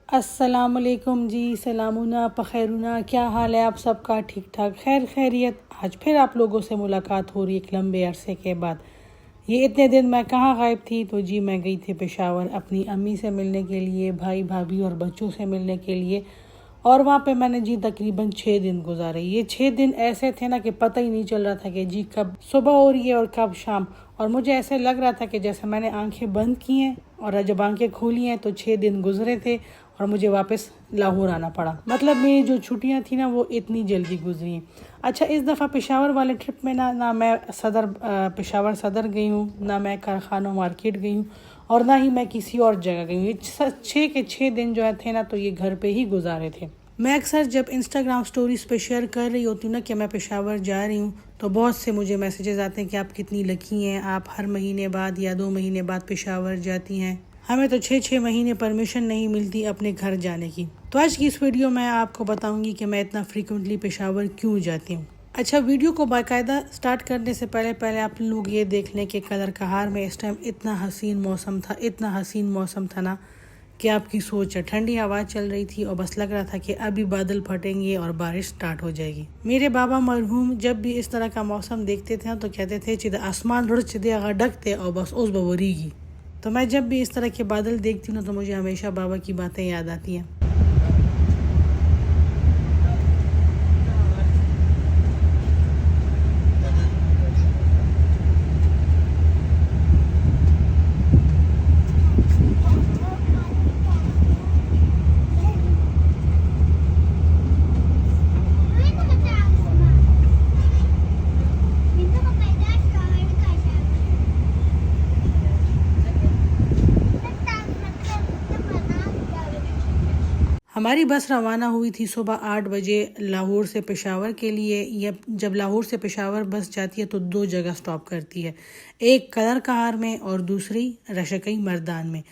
السلام علیکم جی، سلامونا پخیرونا، کیا حال ہے آپ سب کا؟ ٹھیک ٹھاک، خیر خیریت۔ آج پھر آپ لوگوں سے ملاقات ہو رہی ہے ایک لمبے عرصے کے بعد۔ یہ اتنے دن میں کہاں غائب تھی؟ تو جی میں گئی تھی پشاور اپنی امی سے ملنے کے لیے، بھائی بھابھی اور بچوں سے ملنے کے لیے، اور وہاں پہ میں نے جی تقریباً 6 دن گزارے۔ یہ 6 دن ایسے تھے نا کہ پتہ ہی نہیں چل رہا تھا کہ جی کب صبح ہو رہی ہے اور کب شام، اور مجھے ایسے لگ رہا تھا کہ جیسے میں نے آنکھیں بند کی ہیں اور جب آنکھیں کھولی ہیں تو 6 دن گزرے تھے اور مجھے واپس لاہور آنا پڑا۔ مطلب میری جو چھٹیاں تھیں نا وہ اتنی جلدی گزری ہیں۔ اچھا، اس دفعہ پشاور والے ٹرپ میں نہ میں پشاور صدر گئی ہوں، نہ میں کارخانہ مارکیٹ گئی ہوں، اور نہ ہی میں کسی اور جگہ گئی ہوں۔ یہ 6 کے 6 دن جو تھے نا تو یہ گھر پہ ہی گزارے تھے۔ میں اکثر جب انسٹاگرام سٹوریز پہ شیئر کر رہی ہوتی ہوں نا کہ میں پشاور جا رہی ہوں، تو بہت سے مجھے میسیجز آتے ہیں کہ آپ کتنی لکی ہیں، آپ ہر مہینے بعد یا 2 مہینے بعد پشاور جاتی ہیں، ہمیں تو 6 مہینے پرمیشن نہیں ملتی اپنے گھر جانے کی۔ تو آج کی اس ویڈیو میں آپ کو بتاؤں گی کہ میں اتنا فریکوینٹلی پشاور کیوں جاتی ہوں۔ اچھا، ویڈیو کو باقاعدہ سٹارٹ کرنے سے پہلے آپ لوگ یہ دیکھ لیں کہ قدر کہار میں اس ٹائم اتنا حسین موسم تھا نا کہ آپ کی سوچ ہے، ٹھنڈی ہوا چل رہی تھی اور بس لگ رہا تھا کہ ابھی بادل پھٹیں گے اور بارش سٹارٹ ہو جائے گی۔ میرے بابا مرحوم جب بھی اس طرح کا موسم دیکھتے تھے تو کہتے تھے چدے آسمان رڑ چدے آگا ڈکتے اور بس اس بوری گی۔ تو میں جب بھی اس طرح کے بادل دیکھتی ہوں تو مجھے ہمیشہ بابا کی باتیں یاد آتی ہیں۔ ہماری بس روانہ ہوئی تھی صبح 8 بجے لاہور سے پشاور کے لیے۔ جب لاہور سے پشاور بس جاتی ہے تو 2 جگہ سٹاپ کرتی ہے، ایک قدر کہار میں اور دوسری رشکئی مردان میں۔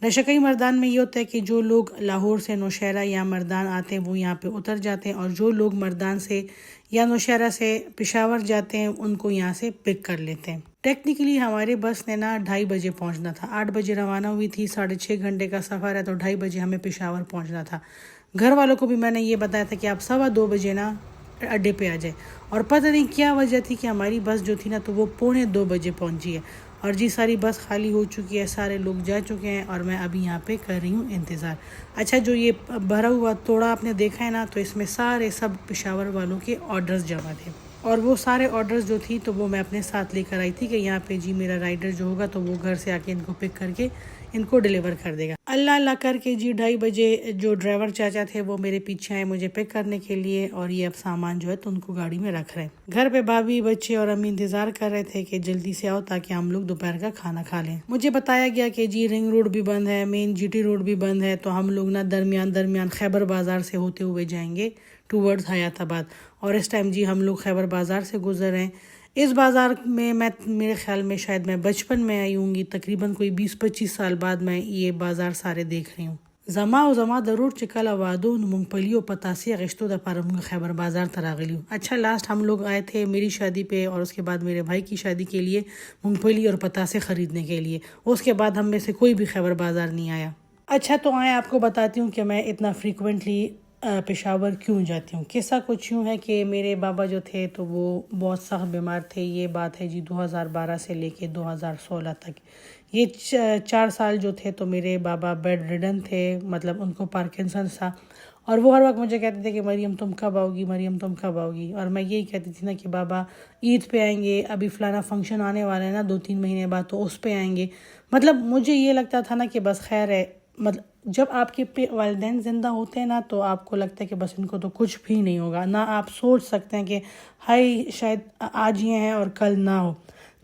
رشکئی مردان میں یہ ہوتا ہے کہ جو لوگ لاہور سے نوشہرہ یا مردان آتے ہیں وہ یہاں پہ اتر جاتے ہیں، اور جو لوگ مردان سے یا نوشہرہ سے پشاور جاتے ہیں ان کو یہاں سے پک کر لیتے ہیں۔ ٹیکنیکلی ہمارے بس نے 2:30 بجے پہنچنا تھا، 8 بجے روانہ ہوئی تھی، 6.5 گھنٹے کا سفر ہے تو 2:30 بجے ہمیں پشاور پہنچنا تھا۔ گھر والوں کو بھی میں نے یہ بتایا تھا کہ آپ 2:15 بجے اڈے پہ آ جائیں، اور پتہ نہیں کیا وجہ تھی کہ ہماری بس جو تھی نا تو وہ 1:45 بجے پہنچی ہے، اور جی ساری بس خالی ہو چکی ہے، سارے لوگ جا چکے ہیں اور میں ابھی یہاں پہ کر رہی ہوں انتظار۔ اچھا، جو یہ بھرا ہوا توڑا آپ نے دیکھا ہے نا تو اس میں سب پشاور والوں کے آرڈرز جمع تھے، اور وہ سارے آرڈرز جو تھی تو وہ میں اپنے ساتھ لے کر آئی تھی کہ یہاں پہ جی میرا رائڈر جو ہوگا تو وہ گھر سے آ کے ان کو پک کر کے ان کو ڈیلیور کر دے گا۔ اللہ کر کے جی 2:30 بجے جو ڈرائیور چاچا تھے وہ میرے پیچھے آئے مجھے پک کرنے کے لیے، اور یہ اب سامان جو ہے تو ان کو گاڑی میں رکھ رہے ہیں۔ گھر پہ بھابھی، بچے اور امی انتظار کر رہے تھے کہ جلدی سے آؤ تاکہ ہم لوگ دوپہر کا کھانا کھا لیں۔ مجھے بتایا گیا کہ جی رنگ روڈ بھی بند ہے، مین جی ٹی روڈ بھی بند ہے، تو ہم لوگ درمیان خیبر بازار سے ہوتے ہوئے جائیں گے ٹورڈز حیات آباد، اور اس ٹائم جی ہم لوگ خیبر بازار سے گزر رہے ہیں۔ اس بازار میں میرے خیال میں شاید میں بچپن میں آئی ہوں گی، تقریباً کوئی 20-25 سال بعد میں یہ بازار سارے دیکھ رہی ہوں۔ زما ضرور چکلا وادو مونگپلیو پتاسی اگشتو دا پارم خیبر بازار تراغلیو۔ اچھا، لاسٹ ہم لوگ آئے تھے میری شادی پہ اور اس کے بعد میرے بھائی کی شادی کے لیے مونگپلی اور پتاسے خریدنے کے لیے، اس کے بعد ہم میں سے کوئی بھی خیبر بازار نہیں آیا۔ اچھا، تو آئیں آپ کو بتاتی ہوں کہ میں اتنا فریکوینٹلی پشاور کیوں جاتی ہوں۔ قصہ کچھ یوں ہے کہ میرے بابا جو تھے تو وہ بہت سخت بیمار تھے، یہ بات ہے جی 2012 سے لے کے 2016 تک، یہ 4 سال جو تھے تو میرے بابا بیڈ ریڈن تھے، مطلب ان کو پارکنسنس تھا، اور وہ ہر وقت مجھے کہتے تھے کہ مریم تم کب آؤ گی، اور میں یہی کہتی تھی نا کہ بابا عید پہ آئیں گے، ابھی فلانا فنکشن آنے والا ہے نا 2-3 مہینے بعد تو اس پہ آئیں گے۔ مطلب مجھے یہ لگتا تھا نا کہ بس خیر ہے، مطلب جب آپ کے والدین زندہ ہوتے ہیں نا تو آپ کو لگتا ہے کہ بس ان کو تو کچھ بھی نہیں ہوگا، نہ آپ سوچ سکتے ہیں کہ ہائی شاید آج یہ ہیں اور کل نہ ہو۔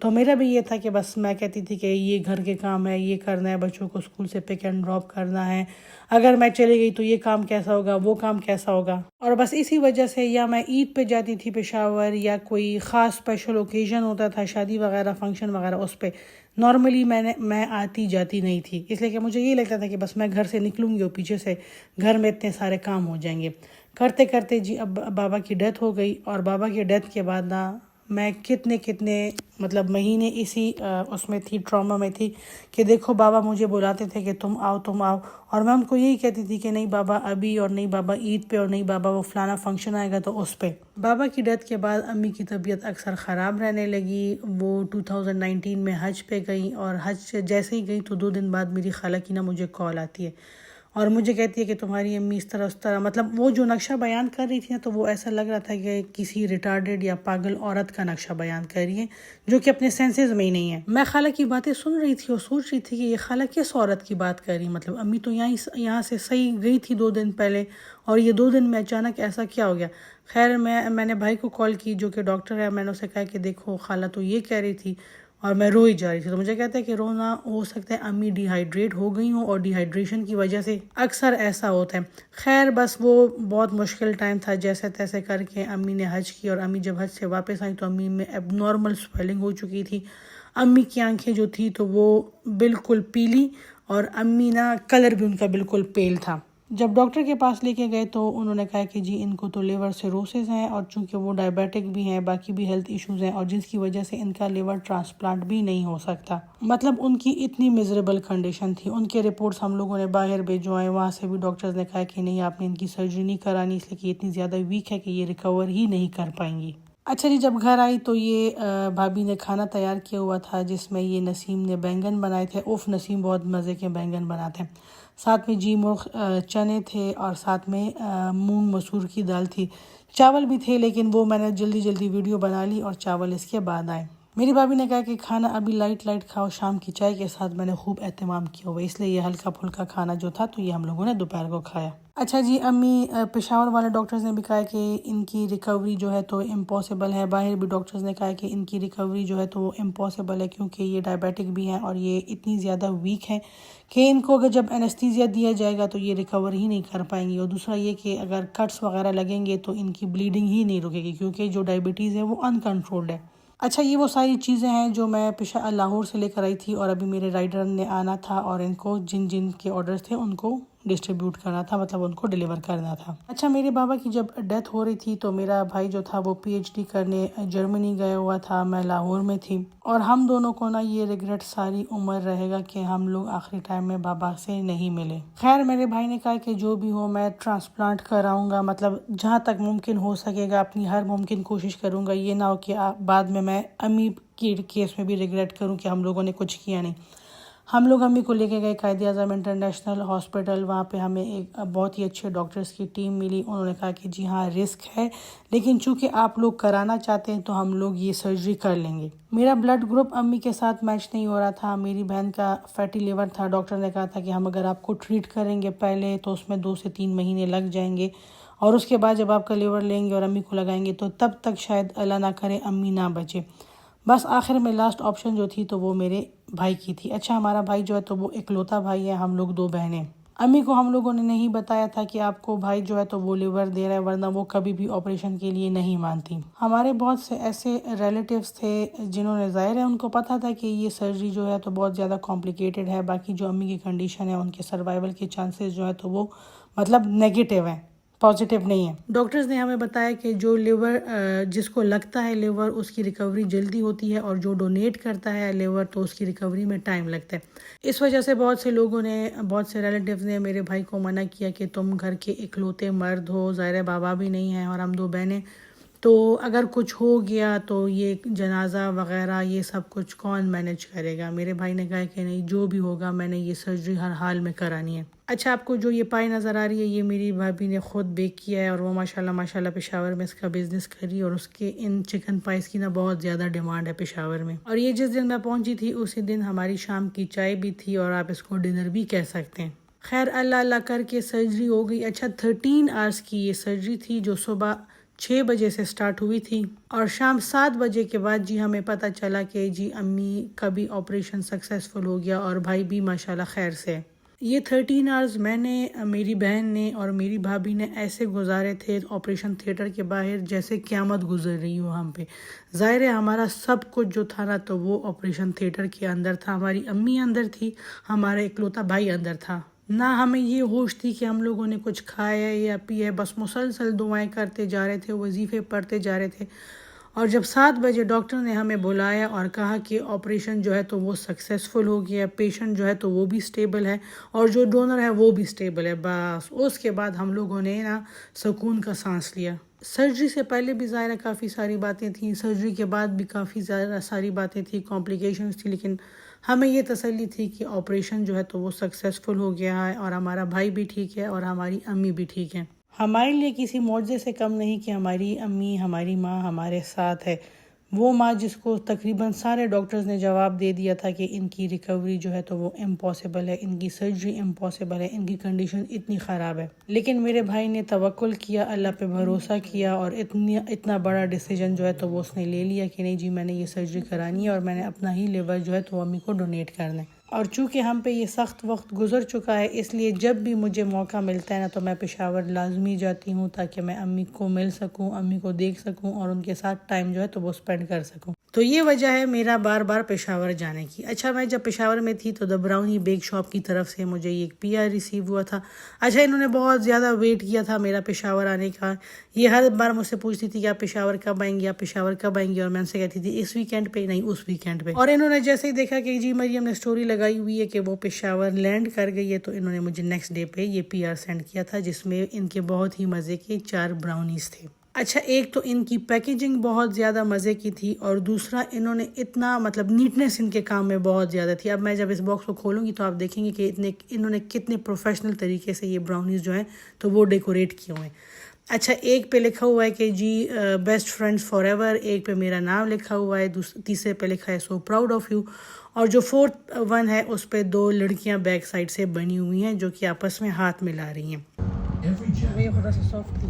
تو میرا بھی یہ تھا کہ بس میں کہتی تھی کہ یہ گھر کے کام ہے، یہ کرنا ہے، بچوں کو اسکول سے پک اینڈ ڈراپ کرنا ہے، اگر میں چلی گئی تو یہ کام کیسا ہوگا، وہ کام کیسا ہوگا، اور بس اسی وجہ سے یا میں عید پہ جاتی تھی پشاور، یا کوئی خاص اسپیشل اوکیزن ہوتا تھا، شادی وغیرہ فنکشن وغیرہ، اس پہ نارملی میں آتی جاتی نہیں تھی، اس لیے کہ مجھے یہ لگتا تھا کہ بس میں گھر سے نکلوں گی اور پیچھے سے گھر میں اتنے سارے کام ہو جائیں گے۔ کرتے کرتے جی اب بابا کی ڈیتھ ہو گئی، اور بابا کی ڈیتھ کے بعد میں کتنے مطلب مہینے اسی اس میں تھی، ٹراما میں تھی کہ دیکھو بابا مجھے بلاتے تھے کہ تم آؤ، اور میں ان کو یہی کہتی تھی کہ نہیں بابا ابھی، اور نہیں بابا عید پہ، اور نہیں بابا وہ فلانا فنکشن آئے گا تو اس پہ۔ بابا کی ڈیتھ کے بعد امی کی طبیعت اکثر خراب رہنے لگی۔ وہ 2019 میں حج پہ گئیں، اور حج جیسے ہی گئیں تو 2 دن بعد میری خالہ کی مجھے کال آتی ہے اور مجھے کہتی ہے کہ تمہاری امی اس طرح مطلب وہ جو نقشہ بیان کر رہی تھی نا، تو وہ ایسا لگ رہا تھا کہ کسی ریٹارڈڈ یا پاگل عورت کا نقشہ بیان کر رہی ہے جو کہ اپنے سینسز میں ہی نہیں ہے۔ میں خالہ کی باتیں سن رہی تھی اور سوچ رہی تھی کہ یہ خالہ کس عورت کی بات کر رہی، مطلب امی تو یہاں سے صحیح گئی تھی 2 دن پہلے، اور یہ 2 دن میں اچانک ایسا کیا ہو گیا۔ خیر میں نے بھائی کو کال کی جو کہ ڈاکٹر ہے، میں نے اسے کہا کہ دیکھو خالہ تو یہ کہہ رہی تھی، اور میں روئی جا رہی تھی، تو مجھے کہتا ہے کہ رونا ہو سکتا ہے امی ڈی ہائیڈریٹ ہو گئی ہوں، اور ڈی ہائیڈریشن کی وجہ سے اکثر ایسا ہوتا ہے۔ خیر بس وہ بہت مشکل ٹائم تھا، جیسے تیسے کر کے امی نے حج کی، اور امی جب حج سے واپس آئی تو امی میں اب نارمل سویلنگ ہو چکی تھی۔ امی کی آنکھیں جو تھی تو وہ بالکل پیلی، اور امی کلر بھی ان کا بالکل پیل تھا۔ جب ڈاکٹر کے پاس لے کے گئے تو انہوں نے کہا کہ جی ان کو تو لیور سیروسس ہیں، اور چونکہ وہ ڈائبیٹک بھی ہیں، باقی بھی ہیلتھ ایشوز ہیں، اور جس کی وجہ سے ان کا لیور ٹرانسپلانٹ بھی نہیں ہو سکتا۔ مطلب ان کی اتنی میزریبل کنڈیشن تھی۔ ان کے رپورٹس ہم لوگوں نے باہر بھیجوائے، وہاں سے بھی ڈاکٹرز نے کہا کہ نہیں آپ نے ان کی سرجری نہیں کرانی، اس لیے کہ اتنی زیادہ ویک ہے کہ یہ ریکور ہی نہیں کر پائیں گی۔ اچھا جی، جب گھر آئی تو یہ بھابھی نے کھانا تیار کیا ہوا تھا جس میں یہ نسیم نے بینگن بنائے تھے۔ نسیم بہت مزے کے بینگن بناتے ہیں۔ ساتھ میں جی مرغ چنے تھے، اور ساتھ میں مونگ مسور کی دال تھی۔ چاول بھی تھے لیکن وہ میں نے جلدی ویڈیو بنا لی، اور چاول اس کے بعد آئے۔ میری بھابھی نے کہا کہ کھانا ابھی لائٹ کھاؤ، شام کی چائے کے ساتھ۔ میں نے خوب اہتمام کیا ہوا، اس لیے یہ ہلکا پھلکا کھانا جو تھا تو یہ ہم لوگوں نے دوپہر کو کھایا۔ اچھا جی، امی پشاور والے ڈاکٹرز نے بھی کہا کہ ان کی ریکوری جو ہے تو امپاسبل ہے۔ باہر بھی ڈاکٹرز نے کہا کہ ان کی ریکوری جو ہے تو وہ امپاسبل ہے، کیونکہ یہ ڈائبیٹک بھی ہیں اور یہ اتنی زیادہ ویک ہیں کہ ان کو اگر جب انیستھیزیا دیا جائے گا تو یہ ریکور ہی نہیں کر پائیں گی۔ اور دوسرا یہ کہ اگر کٹس وغیرہ لگیں گے تو ان کی بلیڈنگ ہی نہیں رکے گی، کیونکہ جو ڈائبٹیز ہے وہ انکنٹرولڈ ہے۔ اچھا، یہ وہ ساری چیزیں ہیں جو میں لاہور سے لے کر آئی تھی، اور ابھی میرے رائڈر نے آنا تھا اور ان کو جن کے آرڈرز تھے ان کو ڈسٹریبیوٹ کرنا تھا، مطلب ان کو ڈیلیور کرنا تھا۔ اچھا، میرے بابا کی جب ڈیتھ ہو رہی تھی تو میرا بھائی جو تھا وہ پی ایچ ڈی کرنے جرمنی گیا ہوا تھا، میں لاہور میں تھی، اور ہم دونوں کو یہ ریگریٹ ساری عمر رہے گا کہ ہم لوگ آخری ٹائم میں بابا سے نہیں ملے۔ خیر میرے بھائی نے کہا کہ جو بھی ہو میں ٹرانسپلانٹ کراؤں گا، مطلب جہاں تک ممکن ہو سکے گا اپنی ہر ممکن کوشش کروں گا، یہ نہ ہو کہ بعد میں امی کی کیس میں بھی ریگریٹ کروں کہ ہم لوگوں نے کچھ کیا نہیں۔ ہم لوگ امی کو لے کے گئے قائد اعظم انٹرنیشنل ہاسپٹل، وہاں پہ ہمیں ایک بہت ہی اچھے ڈاکٹرز کی ٹیم ملی۔ انہوں نے کہا کہ جی ہاں رسک ہے، لیکن چونکہ آپ لوگ کرانا چاہتے ہیں تو ہم لوگ یہ سرجری کر لیں گے۔ میرا بلڈ گروپ امی کے ساتھ میچ نہیں ہو رہا تھا، میری بہن کا فیٹی لیور تھا۔ ڈاکٹر نے کہا تھا کہ ہم اگر آپ کو ٹریٹ کریں گے پہلے تو اس میں 2 سے 3 مہینے لگ جائیں گے، اور اس کے بعد جب آپ کا لیور لیں گے اور امی کو لگائیں گے تو تب تک شاید اللہ نہ کرے امی نہ بچے۔ بس آخر میں لاسٹ آپشن جو تھی تو وہ میرے بھائی کی تھی۔ اچھا، ہمارا بھائی جو ہے تو وہ اکلوتا بھائی ہے، ہم لوگ 2 بہنیں۔ امی کو ہم لوگوں نے نہیں بتایا تھا کہ آپ کو بھائی جو ہے تو وہ لیور دے رہا ہے، ورنہ وہ کبھی بھی آپریشن کے لیے نہیں مانتی۔ ہمارے بہت سے ایسے ریلیٹیوز تھے جنہوں نے ظاہر ہے ان کو پتہ تھا کہ یہ سرجری جو ہے تو بہت زیادہ کمپلیکیٹڈ ہے، باقی جو امی کی کنڈیشن ہے ان کے سروائیول کے چانسز جو ہے تو وہ مطلب نیگیٹو ہیں، پازیٹیو نہیں ہے۔ ڈاکٹرز نے ہمیں بتایا کہ جو لیور جس کو لگتا ہے لیور اس کی ریکوری جلدی ہوتی ہے، اور جو ڈونیٹ کرتا ہے لیور تو اس کی ریکوری میں ٹائم لگتا ہے۔ اس وجہ سے بہت سے لوگوں نے، بہت سے ریلیٹیوز نے میرے بھائی کو منع کیا کہ تم گھر کے اکلوتے مرد ہو، ظاہر بابا بھی نہیں ہیں اور ہم 2 بہنیں، تو اگر کچھ ہو گیا تو یہ جنازہ وغیرہ یہ سب کچھ کون مینیج کرے گا۔ میرے بھائی نے کہا کہ نہیں جو بھی ہوگا میں نے یہ سرجری ہر حال میں کرانی ہے۔ اچھا، آپ کو جو یہ پائی نظر آ رہی ہے یہ میری بھابھی نے خود بیک کیا ہے، اور وہ ماشاءاللہ پشاور میں اس کا بزنس کری، اور اس کے ان چکن پائز کی بہت زیادہ ڈیمانڈ ہے پشاور میں۔ اور یہ جس دن میں پہنچی تھی اسی دن ہماری شام کی چائے بھی تھی، اور آپ اس کو ڈنر بھی کہہ سکتے ہیں۔ خیر اللہ کر کے سرجری ہو گئی۔ اچھا، 13 آورس کی یہ سرجری تھی جو صبح 6 بجے سے سٹارٹ ہوئی تھی، اور شام 7 بجے کے بعد جی ہمیں پتہ چلا کہ جی امی کا بھی آپریشن سکسیسفل ہو گیا، اور بھائی بھی ماشاءاللہ خیر سے۔ یہ 13 آورز میں نے، میری بہن نے اور میری بھابھی نے ایسے گزارے تھے آپریشن تھیٹر کے باہر جیسے قیامت گزر رہی ہو ہم پہ۔ ظاہر ہے ہمارا سب کچھ جو تھا نا تو وہ آپریشن تھیٹر کے اندر تھا، ہماری امی اندر تھی، ہمارا اکلوتا بھائی اندر تھا، نہ ہمیں یہ ہوش تھی کہ ہم لوگوں نے کچھ کھایا یا پیا، بس مسلسل دعائیں کرتے جا رہے تھے، وظیفے پڑھتے جا رہے تھے، اور جب 7 بجے ڈاکٹر نے ہمیں بلایا اور کہا کہ آپریشن جو ہے تو وہ سکسیسفل ہو گیا، پیشنٹ جو ہے تو وہ بھی سٹیبل ہے اور جو ڈونر ہے وہ بھی سٹیبل ہے، بس اس کے بعد ہم لوگوں نے نا سکون کا سانس لیا۔ سرجری سے پہلے بھی ظاہر کافی ساری باتیں تھیں، سرجری کے بعد بھی کافی ساری باتیں تھیں، کمپلیکیشنز تھی، لیکن ہمیں یہ تسلی تھی کہ آپریشن جو ہے تو وہ سکسیسفل ہو گیا ہے اور ہمارا بھائی بھی ٹھیک ہے اور ہماری امی بھی ٹھیک ہے۔ ہمارے لیے کسی معجزے سے کم نہیں کہ ہماری امی، ہماری ماں ہمارے ساتھ ہے، وہ ماں جس کو تقریباً سارے ڈاکٹرز نے جواب دے دیا تھا کہ ان کی ریکوری جو ہے تو وہ امپاسبل ہے، ان کی سرجری امپاسبل ہے، ان کی کنڈیشن اتنی خراب ہے، لیکن میرے بھائی نے توکل کیا، اللہ پہ بھروسہ کیا اور اتنا بڑا ڈیسیجن جو ہے تو وہ اس نے لے لیا کہ نہیں جی میں نے یہ سرجری کرانی ہے اور میں نے اپنا ہی لیور جو ہے تو امی کو ڈونیٹ کرنا ہے۔ اور چونکہ ہم پہ یہ سخت وقت گزر چکا ہے، اس لیے جب بھی مجھے موقع ملتا ہے نا تو میں پشاور لازمی جاتی ہوں تاکہ میں امی کو مل سکوں، امی کو دیکھ سکوں اور ان کے ساتھ ٹائم جو ہے تو وہ اسپینڈ کر سکوں۔ تو یہ وجہ ہے میرا بار بار پشاور جانے کی۔ اچھا، میں جب پشاور میں تھی تو دا براؤنی بیک شاپ کی طرف سے مجھے ایک PR ریسیو ہوا تھا۔ اچھا، انہوں نے بہت زیادہ ویٹ کیا تھا میرا پشاور آنے کا، یہ ہر بار مجھ سے پوچھتی تھی کہ آپ پشاور کب آئیں گے، آپ پشاور کب آئیں گے، اور میں ان سے کہتی تھی اس ویکینڈ پہ، نہیں اس ویکینڈ پہ۔ اور انہوں نے جیسے ہی دیکھا کہ جی مریم نے سٹوری لگائی ہوئی ہے کہ وہ پشاور لینڈ کر گئی ہے، تو انہوں نے مجھے نیکسٹ ڈے پہ یہ PR سینڈ کیا تھا جس میں ان کے بہت ہی مزے کے 4 براؤنیز تھے۔ اچھا، ایک تو ان کی پیکیجنگ بہت زیادہ مزے کی تھی اور دوسرا انہوں نے اتنا نیٹنس ان کے کام میں بہت زیادہ تھی۔ اب میں جب اس باکس کو کھولوں گی تو آپ دیکھیں گے کہ انہوں نے کتنے پروفیشنل طریقے سے یہ براؤنیز جو ہیں تو وہ ڈیکوریٹ کیے ہوئے ہیں۔ اچھا، ایک پہ لکھا ہوا ہے کہ جی بیسٹ فرینڈز فار ایور، ایک پہ میرا نام لکھا ہوا ہے، تیسرے پہ لکھا ہے سو پراؤڈ آف یو، اور جو 4th ون ہے اس پہ 2 لڑکیاں بیک سائڈ سے بنی ہوئی ہیں جو کہ آپس میں ہاتھ ملا رہی ہیں۔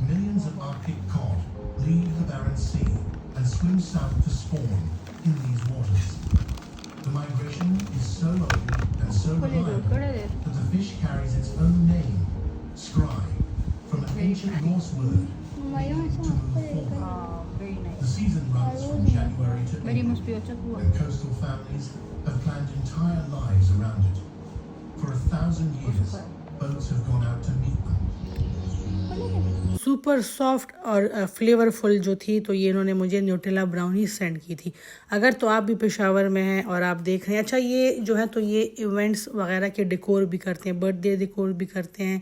Millions of Arctic cod leave the Barents Sea and swim south to spawn in these waters. The migration is so old and so reliable that the fish carries its own name, scry, from an ancient Norse word meaning to move forward. The season runs from January to April, and coastal families have planned entire lives around it. For 1,000 years, boats have gone out to meet them. Super soft اور فلیورفل جو تھی، تو یہ انہوں نے مجھے Nutella brownie send کی تھی۔ اگر تو آپ بھی پشاور میں ہیں اور آپ دیکھ رہے ہیں، اچھا یہ جو ہے تو یہ ایونٹس وغیرہ کے ڈیکور بھی کرتے ہیں، برتھ ڈے ڈیکور بھی کرتے ہیں،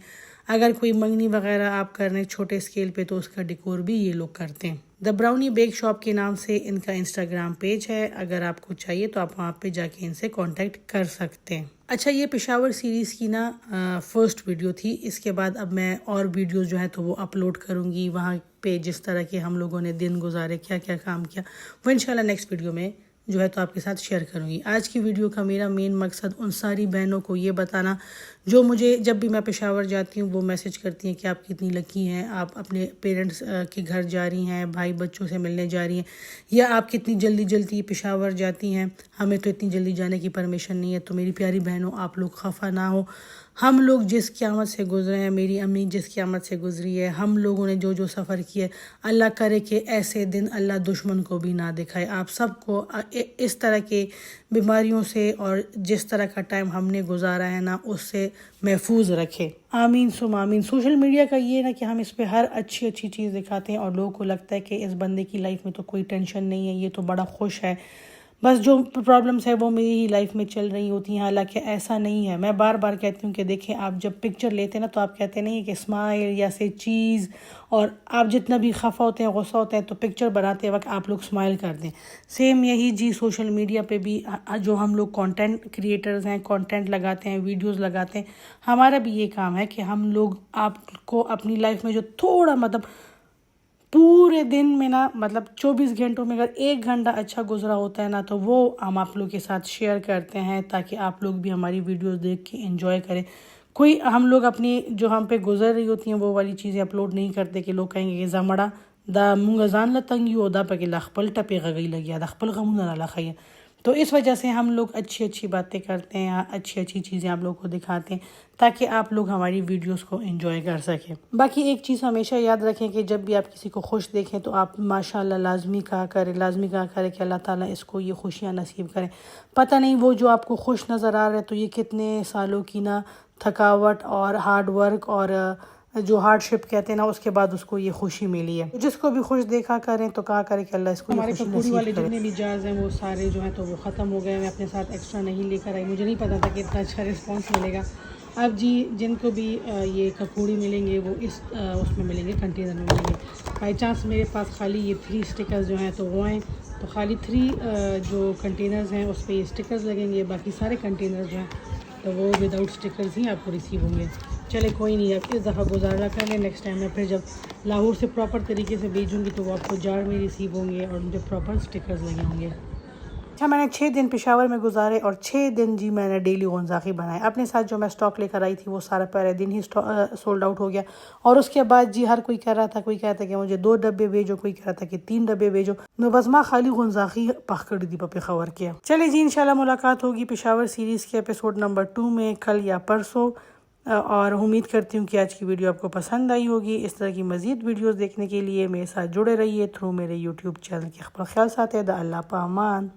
اگر کوئی منگنی وغیرہ آپ کر رہے ہیں چھوٹے اسکیل پہ تو اس کا ڈیکور بھی یہ لوگ کرتے ہیں۔ دا براؤنی بیک شاپ کے نام سے ان کا انسٹاگرام پیج ہے، اگر آپ کو چاہیے تو آپ وہاں پہ جا کے ان سے کانٹیکٹ کر سکتے ہیں۔ اچھا، یہ پشاور سیریز کی نا فرسٹ ویڈیو تھی، اس کے بعد اب میں اور ویڈیوز جو ہیں تو وہ اپلوڈ کروں گی وہاں پہ، جس طرح کے ہم لوگوں نے دن گزارے، کیا کیا کام کیا، وہ انشاءاللہ نیکسٹ ویڈیو میں جو ہے تو آپ کے ساتھ شیئر کروں گی۔ آج کی ویڈیو کا میرا مین مقصد ان ساری بہنوں کو یہ بتانا جو مجھے جب بھی میں پشاور جاتی ہوں وہ میسج کرتی ہیں کہ آپ کتنی لکی ہیں، آپ اپنے پیرنٹس کے گھر جا رہی ہیں، بھائی بچوں سے ملنے جا رہی ہیں، یا آپ کتنی جلدی جلدی پشاور جاتی ہیں، ہمیں تو اتنی جلدی جانے کی پرمیشن نہیں ہے۔ تو میری پیاری بہنوں، آپ لوگ خفا نہ ہو، ہم لوگ جس قیامت سے گزرے ہیں، میری امی جس قیامت سے گزری ہے، ہم لوگوں نے جو جو سفر کیا ہے، اللہ کرے کہ ایسے دن اللہ دشمن کو بھی نہ دکھائے، آپ سب کو اس طرح کے بیماریوں سے اور جس طرح کا ٹائم ہم نے گزارا ہے نا اس سے محفوظ رکھے، آمین ثم آمین۔ سوشل میڈیا کا یہ نا کہ ہم اس پہ ہر اچھی چیز دکھاتے ہیں اور لوگوں کو لگتا ہے کہ اس بندے کی لائف میں تو کوئی ٹینشن نہیں ہے، یہ تو بڑا خوش ہے، بس جو پرابلمس ہے وہ میری ہی لائف میں چل رہی ہوتی ہیں، حالانکہ ایسا نہیں ہے۔ میں بار بار کہتی ہوں کہ دیکھیں، آپ جب پکچر لیتے ہیں نا تو آپ کہتے نہیں کہ اسمائل یا سے چیز، اور آپ جتنا بھی خفا ہوتے ہیں، غصہ ہوتے ہیں، تو پکچر بناتے وقت آپ لوگ اسمائل کر دیں۔ سیم یہی جی سوشل میڈیا پہ بھی جو ہم لوگ کانٹینٹ کریٹرز ہیں، کانٹینٹ لگاتے ہیں، ویڈیوز لگاتے ہیں، ہمارا بھی یہ کام ہے کہ ہم لوگ آپ کو اپنی لائف میں جو تھوڑا پورے دن میں نا 24 گھنٹوں میں اگر 1 گھنٹہ اچھا گزرا ہوتا ہے نا تو وہ ہم آپ لوگ کے ساتھ شیئر کرتے ہیں تاکہ آپ لوگ بھی ہماری ویڈیوز دیکھ کے انجوائے کریں۔ کوئی ہم لوگ اپنی جو ہم پہ گزر رہی ہوتی ہیں وہ والی چیزیں اپلوڈ نہیں کرتے کہ لوگ کہیں گے کہ زمڑا دا مونگا زان لتنگی ہو دا پہ کہ لخپل ٹپے گئی لگیا دخپل غمون نہ لخیا۔ تو اس وجہ سے ہم لوگ اچھی باتیں کرتے ہیں، اچھی چیزیں آپ لوگ کو دکھاتے ہیں تاکہ آپ لوگ ہماری ویڈیوز کو انجوائے کر سکیں۔ باقی ایک چیز ہمیشہ یاد رکھیں کہ جب بھی آپ کسی کو خوش دیکھیں تو آپ ماشاءاللہ لازمی کہا کرے کہ اللہ تعالیٰ اس کو یہ خوشیاں نصیب کریں۔ پتہ نہیں وہ جو آپ کو خوش نظر آ رہا ہے تو یہ کتنے سالوں کی نا تھکاوٹ اور ہارڈ ورک اور جو ہارڈ شپ کہتے ہیں نا، اس کے بعد اس کو یہ خوشی ملی ہے. جس کو بھی خوش دیکھا کریں تو کہا کرے کہ اللہ اس کو ہمارے کپوری والے جتنے بھی جاز ہیں وہ سارے جو ہیں تو وہ ختم ہو گئے. میں اپنے ساتھ ایکسٹرا نہیں لے کر آئی، مجھے نہیں پتا تھا کہ اتنا اچھا رسپانس ملے گا. اب جی جن کو بھی یہ کپوری ملیں گے وہ اس میں ملیں گے، کنٹینر میں ملیں گے. بائی چانس میرے پاس خالی یہ 3 اسٹیکرز جو ہیں تو وہ ہیں، تو خالی 3 جو کنٹینرز ہیں اس پہ یہ اسٹیکرز لگیں گے. باقی سارے کنٹینرز جو ہیں تو وہ وداؤٹ اسٹیکرز ہی آپ کو ریسیو ہوں گے. چلے کوئی نہیں، اب اس دفعہ گزارا کر لیں. نیکسٹ ٹائم میں پھر جب لاہور سے پراپر طریقے سے بھیجوں گی تو وہ آپ کو جار میں ریسیو ہوں گے اور ان پہ پراپر اسٹیکرز لگے ہوں گے. اچھا، میں نے 6 دن پشاور میں گزارے اور 6 دن جی میں نے ڈیلی غنزاقی بنائے. اپنے ساتھ جو میں سٹاک لے کر آئی تھی وہ سارا پہلے دن ہی سولڈ آؤٹ ہو گیا. اور اس کے بعد جی ہر کوئی کہہ رہا تھا، کوئی کہتا کہ مجھے 2 ڈبے بھیجو، کوئی کہہ رہا تھا کہ 3 ڈبے بھیجو. نو بس ماں خالی غنزاقی پکڑی دی پشاور کیا. چلے جی انشاءاللہ ملاقات ہوگی پشاور سیریز کے ایپیسوڈ نمبر 2 میں کل یا پرسوں. اور امید کرتی ہوں کہ آج کی ویڈیو آپ کو پسند آئی ہوگی. اس طرح کی مزید ویڈیوز دیکھنے کے لیے میرے ساتھ جڑے رہیے تھرو میرے یوٹیوب چینل کے. خیال ساتھ ہے. اللہ پامان.